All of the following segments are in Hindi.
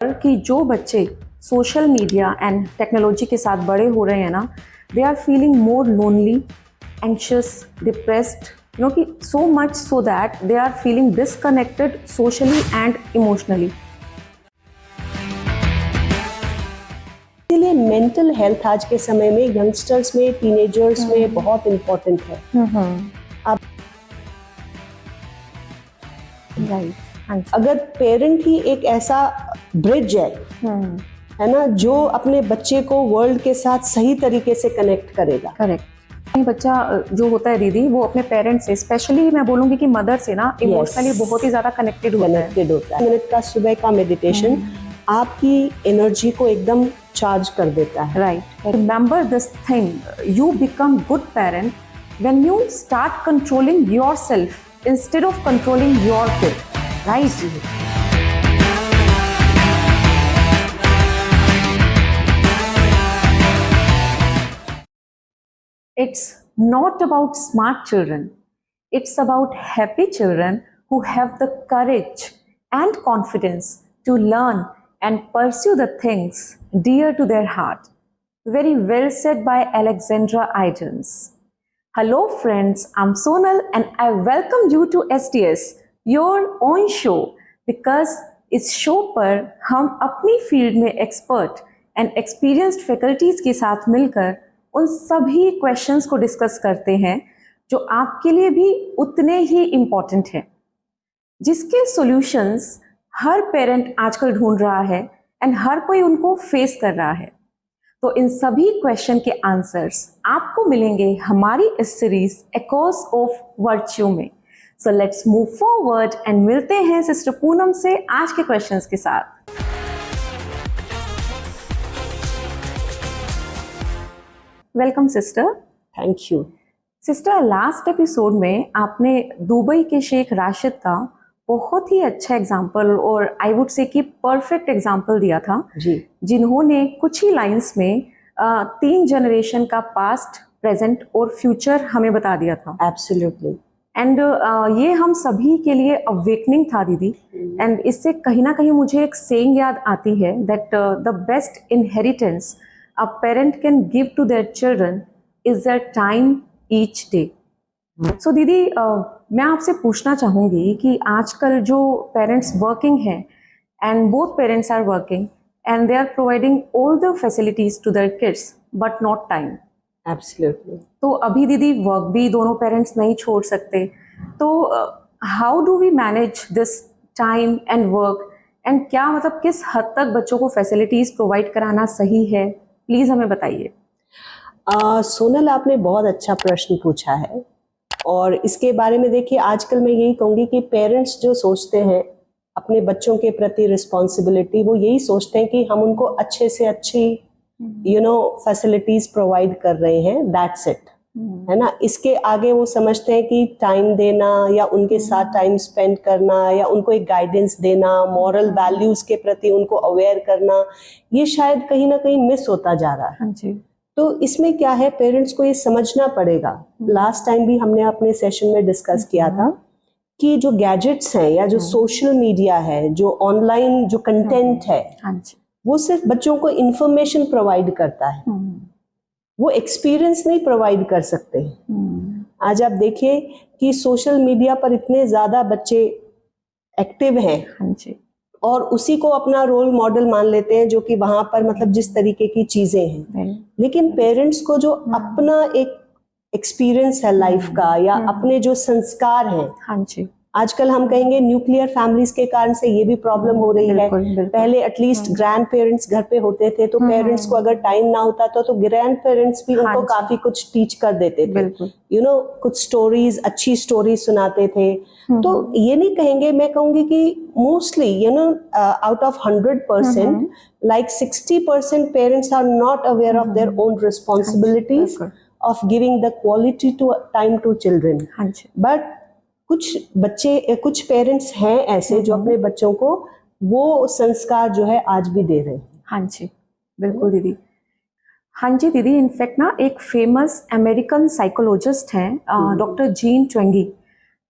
कि जो बच्चे सोशल मीडिया एंड टेक्नोलॉजी के साथ बड़े हो रहे हैं ना, they are feeling more lonely, anxious, depressed, you know कि so much so that they are feeling disconnected socially and emotionally. इसीलिए मेंटल हेल्थ आज के समय में यंगस्टर्स में, टीनेजर्स में बहुत इम्पोर्टेंट है। अब राइट, अगर पेरेंट ही एक ऐसा ब्रिज है ना, जो अपने बच्चे को वर्ल्ड के साथ सही तरीके से कनेक्ट करेगा। करेक्ट। बच्चा जो होता है दीदी, वो अपने पेरेंट्स से, स्पेशली मैं बोलूंगी कि मदर से ना, इमोशनली बहुत ही ज्यादा कनेक्टेड होता है। मिनट का सुबह का मेडिटेशन आपकी एनर्जी को एकदम चार्ज कर देता है। Right. Remember this thing, you become good parent when you start controlling yourself instead of controlling your kid. Right. It's not about smart children. It's about happy children who have the courage and confidence to learn and pursue the things dear to their heart. Very well said by Alexandra Idens. Hello friends, I'm Sonal and I welcome you to STS, your own show, because इस शो पर हम अपनी फील्ड में एक्सपर्ट एंड एक्सपीरियंस्ड फैकल्टीज के साथ मिलकर उन सभी क्वेश्चंस को डिस्कस करते हैं जो आपके लिए भी उतने ही इम्पॉर्टेंट हैं, जिसके सॉल्यूशंस हर पेरेंट आजकल ढूंढ रहा है एंड हर कोई उनको फेस कर रहा है। तो इन सभी क्वेश्चन के आंसर्स आपको मिलेंगे हमारी इस series a cause of virtue में। So let's move forward and मिलते हैं सिस्टर पूनम से आज के क्वेश्चंस के साथ। Welcome sister. Thank you sister, last episode में आपने दुबई के शेख राशिद का बहुत ही अच्छा एग्जाम्पल और आई वुड से कि परफेक्ट एग्जाम्पल दिया था जी, जिन्होंने कुछ ही लाइंस में 3 जनरेशन का पास्ट, प्रेजेंट और फ्यूचर हमें बता दिया था। एब्सोल्युटली। एंड ये हम सभी के लिए अवेकनिंग था दीदी। एंड इससे कहीं ना कहीं मुझे एक सेइंग याद आती है that the best inheritance a parent can give to their children is their time each day. So दीदी, मैं आपसे पूछना चाहूँगी कि आजकल जो पेरेंट्स वर्किंग हैं and both parents are working and they are providing all the facilities to their kids but not time. Absolutely. तो अभी दीदी वर्क भी दोनों पेरेंट्स नहीं छोड़ सकते, तो how do we manage this time and work, and क्या मतलब किस हद तक बच्चों को फैसिलिटीज प्रोवाइड कराना सही है, प्लीज हमें बताइए। सोनल, आपने बहुत अच्छा प्रश्न पूछा है और इसके बारे में देखिए, आजकल मैं यही कहूँगी कि पेरेंट्स जो सोचते हैं अपने बच्चों के प्रति रिस्पॉन्सिबिलिटी, वो यही सोचते हैं कि हम उनको अच्छे से अच्छी फैसिलिटीज प्रोवाइड कर रहे हैं, दैट्स इट, है ना। इसके आगे वो समझते हैं कि टाइम देना या उनके साथ टाइम स्पेंड करना या उनको एक गाइडेंस देना, मॉरल वैल्यूज के प्रति उनको अवेयर करना, ये शायद कहीं ना कहीं मिस होता जा रहा है। हाँ जी। तो इसमें क्या है, पेरेंट्स को ये समझना पड़ेगा। लास्ट टाइम भी हमने अपने सेशन में डिस्कस किया था कि जो गैजेट्स हैं या जो सोशल मीडिया है, जो ऑनलाइन जो कंटेंट है, हाँ जी, वो सिर्फ बच्चों को इंफॉर्मेशन प्रोवाइड करता है, वो एक्सपीरियंस नहीं प्रोवाइड कर सकते। आज आप देखिए कि सोशल मीडिया पर इतने ज्यादा बच्चे एक्टिव हैं, हाँ जी, और उसी को अपना रोल मॉडल मान लेते हैं, जो कि वहां पर मतलब जिस तरीके की चीजें हैं। लेकिन पेरेंट्स को जो अपना एक एक्सपीरियंस है लाइफ का या अपने जो संस्कार हैं, हाँ जी, आजकल हम कहेंगे न्यूक्लियर फैमिलीज के कारण से ये भी प्रॉब्लम हो रही है। पहले एटलीस्ट ग्रैंड पेरेंट्स घर पे होते थे, तो पेरेंट्स को अगर टाइम ना होता तो ग्रैंड पेरेंट्स भी उनको काफी कुछ टीच कर देते थे, कुछ स्टोरीज, अच्छी स्टोरीज सुनाते थे। तो ये नहीं कहेंगे, मैं कहूंगी कि mostly out of 100% like 60% parents are not aware of their own responsibilities of giving the quality to time to children. But कुछ पेरेंट्स हैं ऐसे जो अपने बच्चों को वो संस्कार जो है आज भी दे रहे हैं। हाँ जी, बिल्कुल दीदी। हाँ जी दीदी, इनफैक्ट ना एक फेमस अमेरिकन साइकोलॉजिस्ट हैं डॉक्टर जीन ट्वेंगी,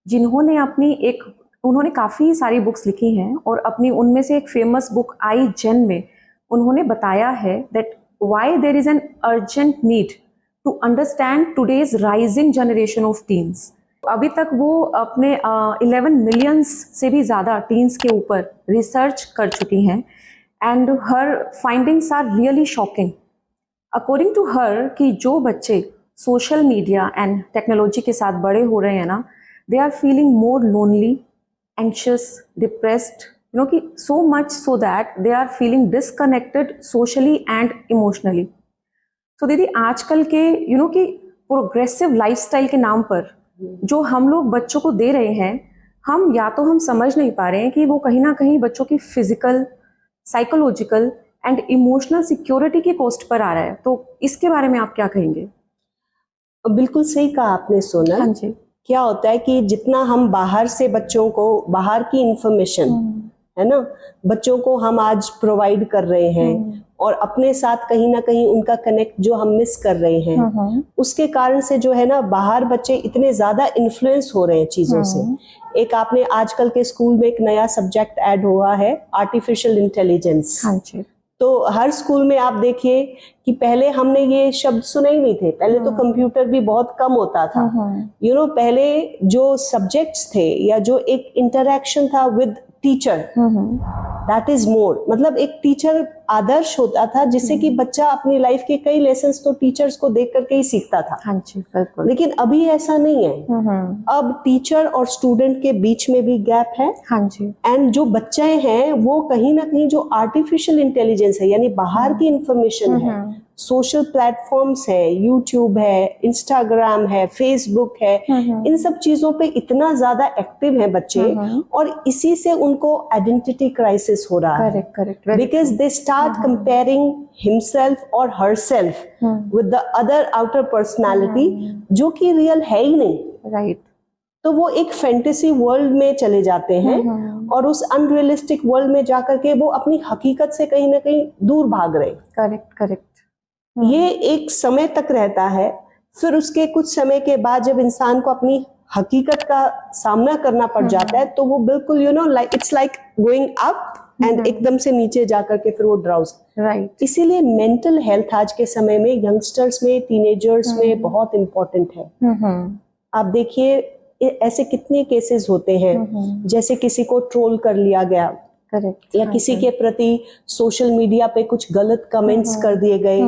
जिन्होंने अपनी एक उन्होंने काफ़ी सारी बुक्स लिखी हैं और अपनी उनमें से एक फेमस बुक आई जेन में उन्होंने बताया है that why there is an urgent need to understand today's rising generation of teens. अभी तक वो अपने 11 मिलियंस से भी ज़्यादा टीन्स के ऊपर रिसर्च कर चुकी हैं and her findings are really shocking. According to her कि जो बच्चे सोशल मीडिया एंड टेक्नोलॉजी के साथ बड़े हो रहे हैं ना, they are feeling more lonely, anxious, depressed, कि so much so that they are feeling disconnected socially and emotionally। तो दीदी आजकल के कि प्रोग्रेसिव लाइफस्टाइल के नाम पर जो हम लोग बच्चों को दे रहे हैं, हम समझ नहीं पा रहे हैं कि वो कहीं ना कहीं बच्चों की physical, psychological and emotional security की कॉस्ट पर आ रहा है। तो इसके बारे में आप क्या कहेंगे? बिल्कुल सही कहा आपने सोनल। हाँ जी। क्या होता है कि जितना हम बाहर से बच्चों को बाहर की इंफॉर्मेशन है ना, बच्चों को हम आज प्रोवाइड कर रहे हैं और अपने साथ कहीं ना कहीं उनका कनेक्ट जो हम मिस कर रहे हैं, उसके कारण से जो है ना, बाहर बच्चे इतने ज्यादा इन्फ्लुएंस हो रहे हैं चीजों से। एक आपने आजकल के स्कूल में एक नया सब्जेक्ट ऐड हुआ है, आर्टिफिशियल इंटेलिजेंस। हाँ जी। तो हर स्कूल में आप देखिए कि पहले हमने ये शब्द सुने ही नहीं थे। पहले तो कंप्यूटर भी बहुत कम होता था। पहले जो सब्जेक्ट्स थे या जो एक इंटरेक्शन था with teacher, that is more, मतलब एक टीचर आदर्श होता था जिससे कि बच्चा अपनी लाइफ के कई लेसन्स तो टीचर्स को देख करके ही सीखता था। हाँ जी, बिल्कुल। लेकिन अभी ऐसा नहीं है। अब टीचर और स्टूडेंट के बीच में भी गैप है। हाँ जी। एंड जो बच्चे हैं वो कहीं ना कहीं जो आर्टिफिशियल इंटेलिजेंस है, यानी बाहर की इंफॉर्मेशन है, सोशल प्लेटफॉर्म्स है, यूट्यूब है, इंस्टाग्राम है, फेसबुक है, इन सब चीजों पे इतना ज्यादा एक्टिव हैं बच्चे, और इसी से उनको आइडेंटिटी क्राइसिस हो रहा है। Correct. Because they start comparing himself और herself with the other outer personality, जो कि रियल है ही नहीं। राइट। तो वो एक फैंटेसी वर्ल्ड में चले जाते हैं और उस अनरियलिस्टिक वर्ल्ड में जाकर के वो अपनी हकीकत से कहीं ना कहीं दूर भाग रहे। करेक्ट। ये एक समय तक रहता है, फिर उसके कुछ समय के बाद जब इंसान को अपनी हकीकत का सामना करना पड़ जाता है, तो वो बिल्कुल like it's like going up and एकदम से नीचे जाकर के फिर वो ड्राउज। राइट। इसीलिए मेंटल हेल्थ आज के समय में यंगस्टर्स में, टीनेजर्स में बहुत इंपॉर्टेंट है। आप देखिए ऐसे कितने केसेस होते हैं, जैसे किसी को ट्रोल कर लिया गया, करेक्ट, या किसी के प्रति सोशल मीडिया पे कुछ गलत कमेंट्स कर दिए गए,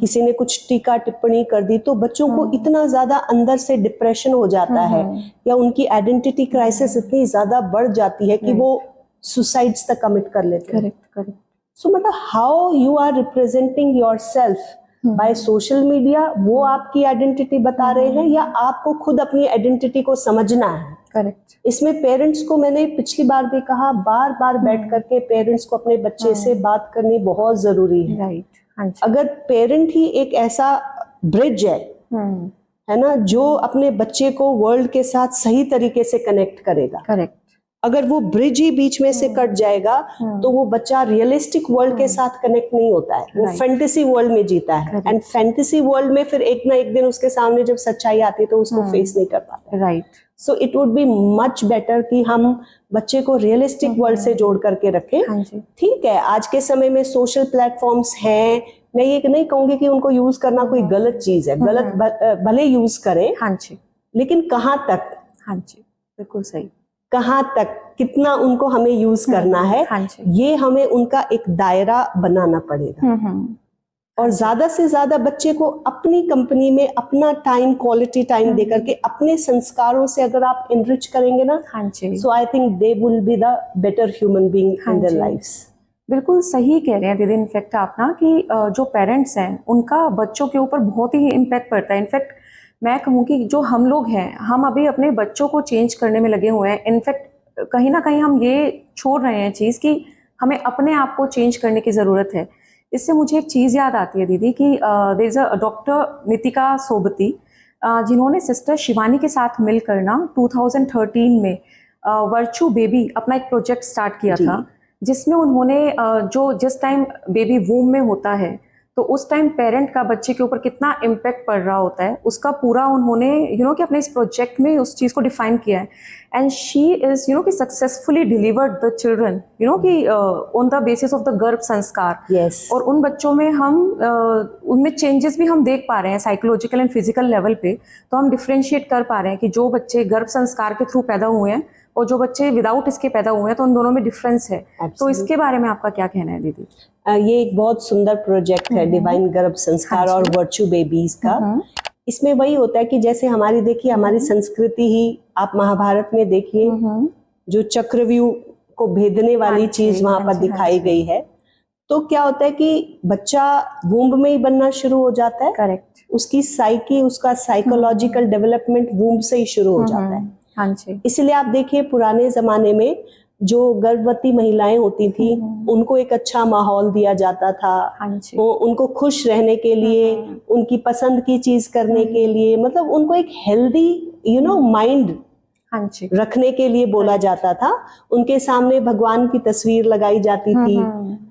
किसी ने कुछ टीका टिप्पणी कर दी, तो बच्चों को इतना ज्यादा अंदर से डिप्रेशन हो जाता है, या उनकी आइडेंटिटी क्राइसिस इतनी ज्यादा बढ़ जाती है कि वो सुसाइड्स तक कमिट कर लेते हैं। करेक्ट। सो मतलब how you are representing yourself by social media, वो आपकी आइडेंटिटी बता रहे हैं, या आपको खुद अपनी आइडेंटिटी को समझना है। करेक्ट। इसमें पेरेंट्स को, मैंने पिछली बार भी कहा, बार बार बैठ करके पेरेंट्स को अपने बच्चे से बात करनी बहुत जरूरी है। राइट। हाँ जी। अगर पेरेंट ही एक ऐसा ब्रिज है ना, जो अपने बच्चे को वर्ल्ड के साथ सही तरीके से कनेक्ट करेगा, करेक्ट, अगर वो ब्रिज ही बीच में से कट जाएगा तो वो बच्चा रियलिस्टिक वर्ल्ड के साथ कनेक्ट नहीं होता है, वो फैंटेसी वर्ल्ड में जीता है। एंड फैंटेसी वर्ल्ड में फिर एक ना एक दिन उसके सामने जब सच्चाई आती है तो उसको फेस नहीं कर पाता। Right. So it would be much better कि हम बच्चे को रियलिस्टिक वर्ल्ड से जोड़ करके रखें। हाँ जी। ठीक है, आज के समय में सोशल प्लेटफॉर्म्स हैं, मैं ये नहीं कहूंगी कि उनको यूज करना कोई गलत चीज है, गलत भले यूज करें, हाँ जी, लेकिन कहाँ तक? हाँ जी, बिल्कुल सही। कहाँ तक, कितना उनको हमें यूज करना है, हाँ जी। ये हमें उनका एक दायरा बनाना पड़ेगा। और ज्यादा से ज्यादा बच्चे को अपनी कंपनी में अपना टाइम, क्वालिटी टाइम देकर के अपने संस्कारों से अगर आप इनरिच करेंगे ना, हाँ जी, so I think they will be the better human being in their lives. बिल्कुल सही कह रहे हैं दीदी। इनफैक्ट आप ना कि जो पेरेंट्स हैं उनका बच्चों के ऊपर बहुत ही इम्पैक्ट पड़ता है। इनफैक्ट मैं कहूँ कि जो हम लोग हैं, हम अभी अपने बच्चों को चेंज करने में लगे हुए हैं। इनफैक्ट कहीं ना कहीं हम ये छोड़ रहे हैं चीज़ कि हमें अपने आप को चेंज करने की ज़रूरत है। इससे मुझे एक चीज़ याद आती है दीदी कि there is a doctor Nitika Sobti, जिन्होंने सिस्टर शिवानी के साथ मिलकर ना 2013 में वर्चू बेबी अपना एक प्रोजेक्ट स्टार्ट किया था, जिसमें उन्होंने जो जिस टाइम बेबी वूम में होता है तो उस टाइम पेरेंट का बच्चे के ऊपर कितना इम्पैक्ट पड़ रहा होता है, उसका पूरा उन्होंने कि अपने इस प्रोजेक्ट में उस चीज़ को डिफाइन किया है। एंड शी इज कि सक्सेसफुली डिलीवर्ड द चिल्ड्रन कि on the basis of the गर्भ संस्कार। Yes. और उन बच्चों में हम उनमें चेंजेस भी हम देख पा रहे हैं साइकोलॉजिकल एंड फिजिकल लेवल पे। तो हम डिफ्रेंशिएट कर पा रहे हैं कि जो बच्चे गर्भ संस्कार के थ्रू पैदा हुए हैं और जो बच्चे विदाउट इसके पैदा हुए हैं, तो उन दोनों में डिफरेंस है। तो इसके बारे में आपका क्या कहना है दीदी? ये एक बहुत सुंदर प्रोजेक्ट है डिवाइन गर्भ संस्कार और वर्चू बेबीज का। इसमें वही होता है कि जैसे हमारी संस्कृति ही, आप महाभारत में देखिए जो चक्रव्यूह को भेदने वाली चीज वहां पर दिखाई गई है। तो क्या होता है कि बच्चा वूम्ब में ही बनना शुरू हो जाता है। करेक्ट। उसकी साइकी, उसका साइकोलॉजिकल डेवलपमेंट वूम्ब से ही शुरू हो जाता है। हाँ जी। इसलिए आप देखिए पुराने जमाने में जो गर्भवती महिलाएं होती थी उनको एक अच्छा माहौल दिया जाता था। हाँ जी। उनको खुश रहने के लिए, उनकी पसंद की चीज करने के लिए, मतलब उनको एक हेल्दी माइंड हाँ जी रखने के लिए बोला जाता था। उनके सामने भगवान की तस्वीर लगाई जाती थी,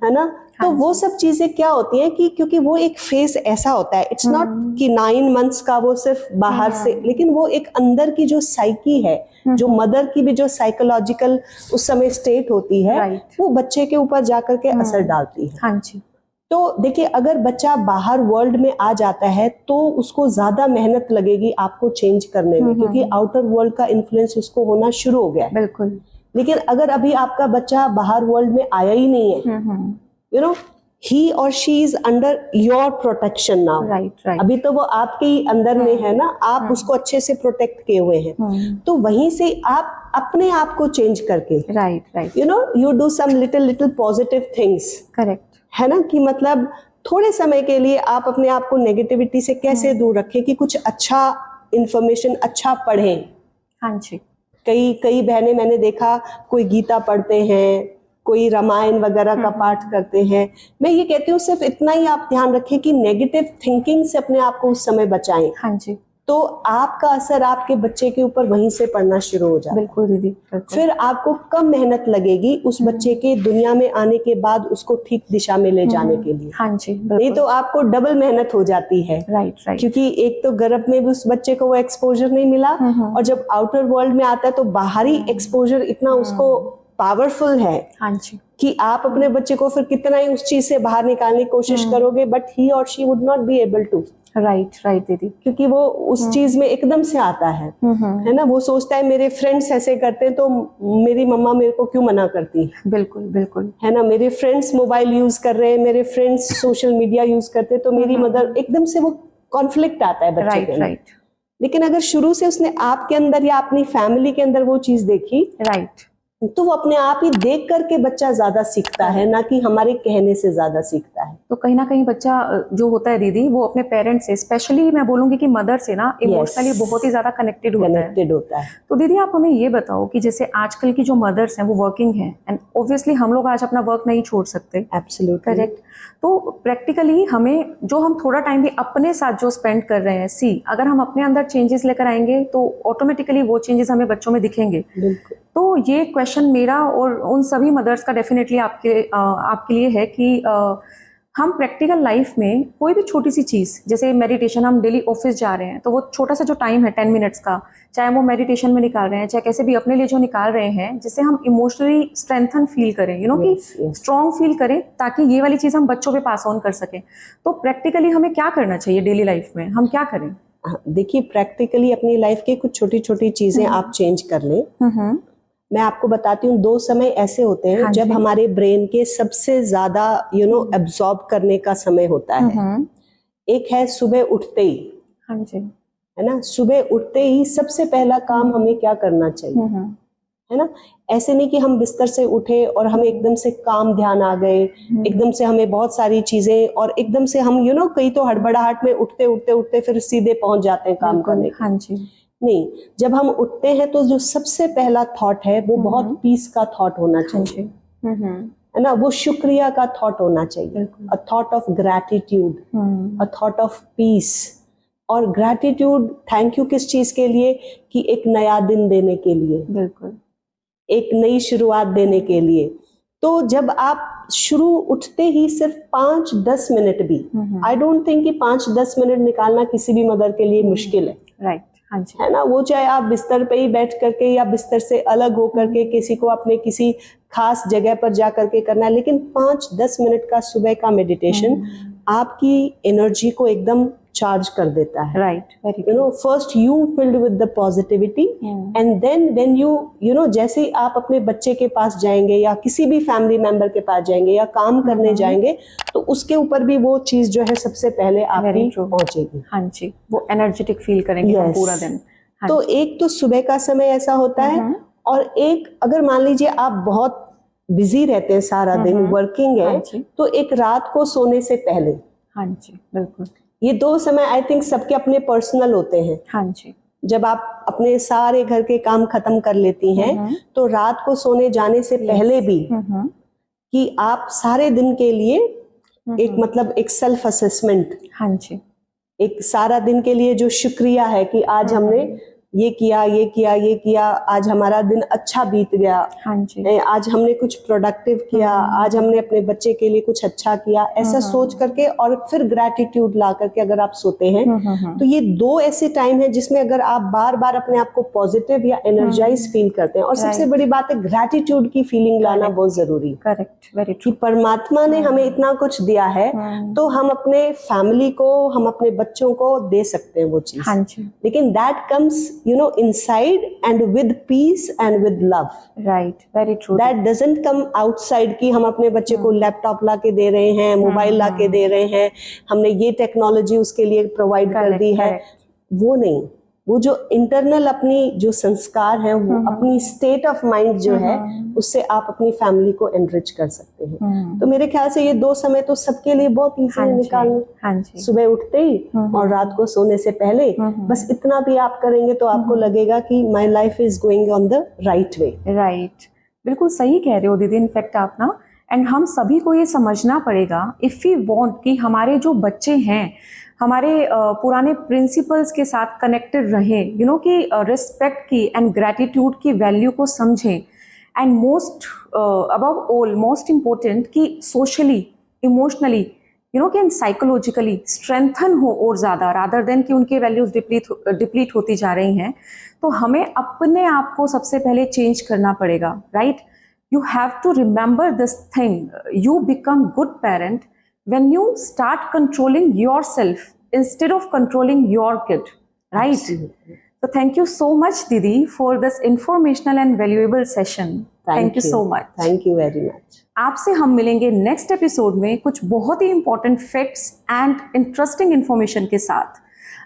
है ना। तो वो सब चीजें क्या होती हैं कि क्योंकि वो एक फेस ऐसा होता है, इट्स नॉट कि 9 मंथ्स का वो सिर्फ बाहर से, लेकिन वो एक अंदर की जो साइकी है, जो मदर की भी जो साइकोलॉजिकल उस समय स्टेट होती है, वो बच्चे के ऊपर जाकर के असर डालती है। हाँ जी। तो देखिए अगर बच्चा बाहर वर्ल्ड में आ जाता है तो उसको ज्यादा मेहनत लगेगी आपको चेंज करने में, क्योंकि आउटर वर्ल्ड का इन्फ्लुएंस उसको होना शुरू हो गया है। बिल्कुल। लेकिन अगर अभी आपका बच्चा बाहर वर्ल्ड में आया ही नहीं है, ही और she is under your protection now. Right. अभी तो वो आपके ही अंदर में है ना, आप उसको अच्छे से प्रोटेक्ट किए हुए हैं। तो वहीं से आप अपने आप को चेंज करके, right, you do some little positive things, correct, है ना, कि मतलब थोड़े समय के लिए आप अपने आप को नेगेटिविटी से कैसे दूर रखें कि कुछ अच्छा इंफॉर्मेशन अच्छा पढ़ें। हाँ जी। कई बहनें मैंने देखा कोई गीता पढ़ते हैं, कोई रामायण वगैरह का पाठ करते हैं। मैं ये कहती हूँ सिर्फ इतना ही आप ध्यान रखें कि नेगेटिव थिंकिंग से अपने आप को उस समय बचाएं। हाँ जी। तो आपका असर आपके बच्चे के ऊपर वहीं से पड़ना शुरू हो जाता है। बिल्कुल दीदी, बिल्कुल। फिर आपको कम मेहनत लगेगी उस बच्चे के दुनिया में आने के बाद उसको ठीक दिशा में ले जाने के लिए। हाँ जी, नहीं तो आपको डबल मेहनत हो जाती है। राइट। क्योंकि एक तो गर्भ में भी उस बच्चे को वो एक्सपोजर नहीं मिला, और जब आउटर वर्ल्ड में आता है तो बाहरी एक्सपोजर इतना उसको पावरफुल है। हाँ जी। कि आप अपने बच्चे को फिर कितना ही उस चीज से बाहर निकालने की कोशिश करोगे, बट ही और she would not be able to. Right दीदी। क्योंकि वो उस चीज में एकदम से आता है ना। वो सोचता है मेरे फ्रेंड्स ऐसे करते हैं तो मेरी मम्मा मेरे को क्यों मना करती है। बिल्कुल, है ना। मेरे फ्रेंड्स मोबाइल यूज कर रहे हैं, मेरे फ्रेंड्स सोशल मीडिया यूज करते हैं, तो मेरी मदर, एकदम से वो कॉन्फ्लिक्ट आता है बच्चे के अंदर। लेकिन अगर शुरू से उसने आपके अंदर या अपनी फैमिली के अंदर वो चीज देखी, तो वो अपने आप ही देख करके बच्चा ज्यादा सीखता है, ना कि हमारे कहने से ज्यादा सीखता है। तो कहीं ना कहीं बच्चा जो होता है दीदी, वो अपने पेरेंट्स से, स्पेशली मैं बोलूंगी कि मदर से ना इमोशनली बहुत ही ज्यादा कनेक्टेड होता है। तो दीदी आप हमें ये बताओ कि जैसे आजकल की जो मदर्स हैं वो वर्किंग हैं, एंड ऑब्वियसली हम लोग आज अपना वर्क नहीं छोड़ सकते। Absolutely correct. तो प्रैक्टिकली हमें जो हम थोड़ा टाइम भी अपने साथ जो स्पेंड कर रहे हैं, अगर हम अपने अंदर चेंजेस लेकर आएंगे तो ऑटोमेटिकली वो चेंजेस हमें बच्चों में दिखेंगे। बिल्कुल। तो ये क्वेश्चन मेरा और उन सभी मदर्स का डेफिनेटली आपके लिए है कि हम प्रैक्टिकल लाइफ में कोई भी छोटी सी चीज़, जैसे मेडिटेशन, हम डेली ऑफिस जा रहे हैं तो वो छोटा सा जो टाइम है 10 मिनट्स का, चाहे वो मेडिटेशन में निकाल रहे हैं, चाहे कैसे भी अपने लिए जो निकाल रहे हैं, जिससे हम इमोशनली स्ट्रेंथन फील करें, कि स्ट्रॉन्ग फील करें, ताकि ये वाली चीज़ हम बच्चों पे पास ऑन कर सकें। तो प्रैक्टिकली हमें क्या करना चाहिए डेली लाइफ में, हम क्या करें? देखिए प्रैक्टिकली अपनी लाइफ के कुछ छोटी छोटी चीजें आप चेंज कर लें। मैं आपको बताती हूँ, 2 समय ऐसे होते हैं जब हमारे ब्रेन के सबसे ज्यादा एब्जॉर्ब करने का समय होता है। एक है सुबह उठते ही, हाँ जी, है ना। सुबह उठते ही सबसे पहला काम हमें क्या करना चाहिए, है ना। ऐसे नहीं कि हम बिस्तर से उठे और हमें एकदम से काम ध्यान आ गए, एकदम से हमें बहुत सारी चीजें, और एकदम से हम कई तो हड़बड़ाहट में उठते फिर सीधे पहुंच जाते हैं काम करने के। हाँ जी। नहीं, जब हम उठते हैं तो जो सबसे पहला थॉट है वो बहुत पीस का थॉट होना चाहिए, है ना। वो शुक्रिया का थॉट होना चाहिए, a thought of gratitude, a thought of peace. और ग्रैटिट्यूड, थैंक यू किस चीज के लिए, कि एक नया दिन देने के लिए, बिल्कुल, एक नई शुरुआत देने के लिए। तो जब आप शुरू उठते ही सिर्फ 5-10 मिनट भी, आई डोंट थिंक कि 5-10 मिनट निकालना किसी भी मदर के लिए मुश्किल है, राइट, हाँ जी, है ना। वो चाहे आप बिस्तर पे ही बैठ करके या बिस्तर से अलग हो करके किसी को अपने किसी खास जगह पर जा करके करना है, लेकिन 5-10 मिनट का सुबह का मेडिटेशन आपकी एनर्जी को एकदम चार्ज कर देता है। Right, very you know, first you filled with the positivity and then when you know, जैसे ही आप अपने बच्चे के पास जाएंगे या किसी भी फैमिली मेंबर के पास जाएंगे या काम करने जाएंगे, तो उसके ऊपर भी वो चीज जो है सबसे पहले आपकी पहुंचेगी। हाँ जी, वो एनर्जेटिक फील करेंगे हम पूरा दिन। हाँ तो एक तो सुबह का समय ऐसा होता है, और एक अगर मान लीजिए आप बहुत बिजी रहते हैं सारा दिन, वर्किंग है, तो एक रात को सोने से पहले, हाँ जी, बिल्कुल, ये 2 समय आई थिंक सबके अपने पर्सनल होते हैं। हाँ जी, जब आप अपने सारे घर के काम खत्म कर लेती हैं, तो रात को सोने जाने से पहले भी कि आप सारे दिन के लिए एक मतलब एक सेल्फ असेसमेंट, हाँ जी, एक सारा दिन के लिए जो शुक्रिया है कि आज हमने ये किया, ये किया, ये किया, आज हमारा दिन अच्छा बीत गया, हाँ जी, आज हमने कुछ प्रोडक्टिव किया, आज हमने अपने बच्चे के लिए कुछ अच्छा किया, ऐसा सोच करके और फिर ग्रैटिट्यूड ला करके अगर आप सोते हैं, तो ये 2 ऐसे टाइम है जिसमें अगर आप बार बार अपने आप को पॉजिटिव या एनर्जाइज फील करते हैं। और सबसे बड़ी बात है, ग्रैटिट्यूड की फीलिंग लाना बहुत जरूरी, करेक्ट, वेरी कि परमात्मा ने हमें इतना कुछ दिया है, तो हम अपने फैमिली को, हम अपने बच्चों को दे सकते हैं वो चीज। हाँ जी, लेकिन that comes you know inside and with peace and with love, right, very true, that doesn't come outside कि हम अपने बच्चे को लैपटॉप ला के दे रहे हैं, मोबाइल ला के दे रहे हैं, हमने ये टेक्नोलॉजी उसके लिए प्रोवाइड कर दी है, वो नहीं। वो जो इंटरनल अपनी जो संस्कार है, वो अपनी स्टेट ऑफ माइंड जो है, उससे आप अपनी फैमिली को एनरिच कर सकते हैं। तो मेरे ख्याल से ये 2 समय तो सबके लिए बहुत ईजी है निकालना। हाँ जी, सुबह उठते ही और रात को सोने से पहले, बस इतना भी आप करेंगे तो आपको लगेगा कि my life is going on the right way. Right, बिल्कुल सही कह रहे हो दीदी, इनफैक्ट आप ना, एंड हम सभी को ये समझना पड़ेगा, इफ़ वी वांट कि हमारे जो बच्चे हैं हमारे पुराने प्रिंसिपल्स के साथ कनेक्टेड रहें, यू नो, कि रिस्पेक्ट की एंड ग्रैटिट्यूड की वैल्यू को समझें, and most above all most important कि सोशली, इमोशनली, यू नो, कि एंड साइकोलॉजिकली स्ट्रेंथन हो और ज़्यादा, रादर देन कि उनके वैल्यूज डिप्लीट होती जा रही हैं। तो हमें अपने आप को सबसे पहले चेंज करना पड़ेगा, right. You have to remember this thing. You become good parent when you start controlling yourself instead of controlling your kid, right? Absolutely. So thank you so much, Didi, for this informational and valuable session. Thank you so much. Thank you very much. आपसे हम मिलेंगे नेक्स्ट एपिसोड में कुछ बहुत ही important facts and interesting information के साथ।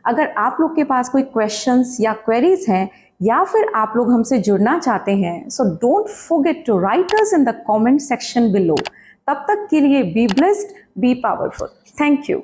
अगर आप लोग के पास कोई क्वेश्चंस या क्वेरीज हैं, या फिर आप लोग हमसे जुड़ना चाहते हैं, so don't forget to write us in the comment section below. तब तक के लिए be blessed, be powerful. Thank you.